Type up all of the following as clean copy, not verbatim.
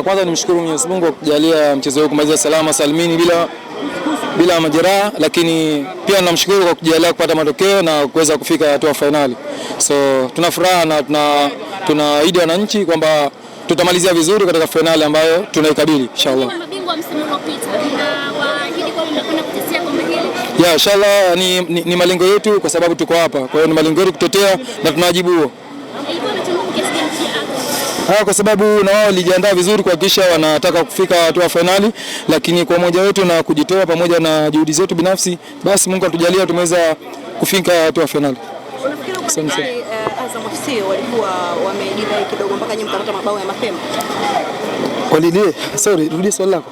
Kwanza nimshukuru Mwenyezi Mungu kwa kujalia mchezo huu kumaliza salama salimini bila majeraha, lakini pia namshukuru kwa kujalia kupata matokeo na kuweza kufika hatua finali. So tuna furaha na tunaahidi wananchi kwamba tutamalizia vizuri katika finali ambayo tunaikabili inshallah. Mabingwa msimu uliopita na waahidi kwamba mnakwenda kutetea kombe hili. Ya inshallah ni malengo yetu kwa sababu tuko hapa. Kwa hiyo ni malengo yetu kutetea na tunajibu huo. Kwa sababu na wao walijiandaa vizuri kuhakikisha wanataka kufika hatua finali, lakini kwa moja wetu na kujitoa pamoja na juhudi zetu binafsi, basi Mungu atujalia tumeweza kufika hatua finali. Unafikiri Azam FC walikuwa wamejidai kidogo mpaka nyinyi mkapata mabao ya mapema? Sorry, rudi swali lako.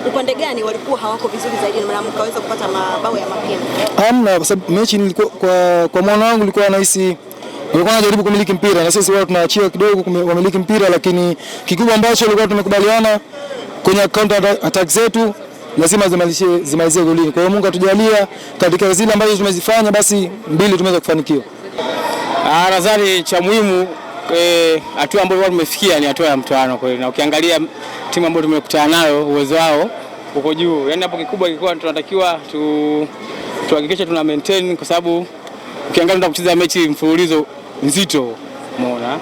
Upande gani walikuwa hawako vizuri zaidi na mkaweza kupata mabao ya mapema? Hamna, kwa sababu mechi nilikuwa kwa mwana wangu nilikuwa nahisi walikuwa wanajaribu kumiliki mpira na sisi wao tunaachia kidogo kumiliki mpira, lakini kikubwa ambacho walikuwa tumekubaliana kwenye counter attack zetu lazima zimalizie golini. Kwa hiyo Mungu atujalia katika zile ambazo tumezifanya basi mbili tumeweza kufanikiwa. Nadhani cha muhimu hatua ambayo tumefikia ni hatua ya mtoano kweli, na ukiangalia timu ambayo tumekutana nayo uwezo wao uko juu. Yaani hapo kikubwa kilikuwa tunatakiwa tuhakikishe tuna maintain, kwa sababu ukiangalia tunataka kucheza mechi mfululizo nzito, umeona.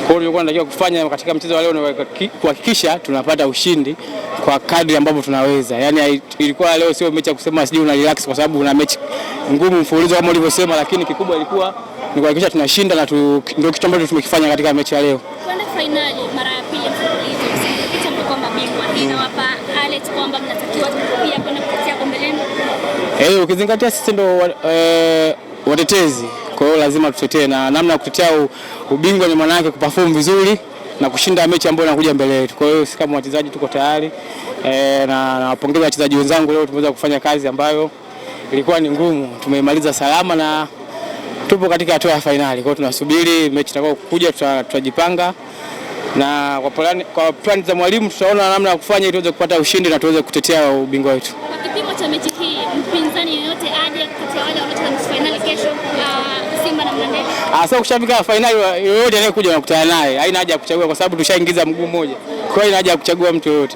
Kwa hiyo tulikuwa tunatakiwa kufanya katika mchezo wa leo ni kuhakikisha tunapata ushindi kwa kadri ambapo tunaweza. Yaani ilikuwa leo sio mechi ya kusema sijui una relax kwa sababu una mechi ngumu mfululizo kama ulivyosema, lakini kikubwa ilikuwa ni kuhakikisha tunashinda na ndio kitu ambacho tumekifanya katika mechi ya leo. Kwenda finali mara ya pili mfululizo, kitu mko kama bingwa, inawapa alert kwamba mnatakiwa pia kwenda kutetea kombe lenu. Ukizingatia sisi ndo watetezi, kwa hiyo lazima tutetee, na namna ya kutetea ubingwa ni maana yake kuperform vizuri na kushinda mechi ambayo inakuja mbele yetu. Kwa hiyo sisi kama wachezaji tuko tayari, na nawapongeza wachezaji wenzangu, leo tumeweza kufanya kazi ambayo ilikuwa ni ngumu, tumeimaliza salama na tupo katika hatua ya finali. Kwa hiyo tunasubiri mechi itakao kuja, tutajipanga na kwa plan za mwalimu tutaona namna ya kufanya ili tuweze kupata ushindi na tuweze kutetea ubingwa wetu. Kwa kipimo cha mechi hii, mpinzani yoyote aje kati ya wale wanaocheza nusu finali kesho, Simba na Mlandege? Sasa kushafika finali, yoyote anayekuja unakutana naye, haina haja ya kuchagua kwa sababu tushaingiza mguu mmoja. Kwa hiyo haina haja ya kuchagua mtu yoyote.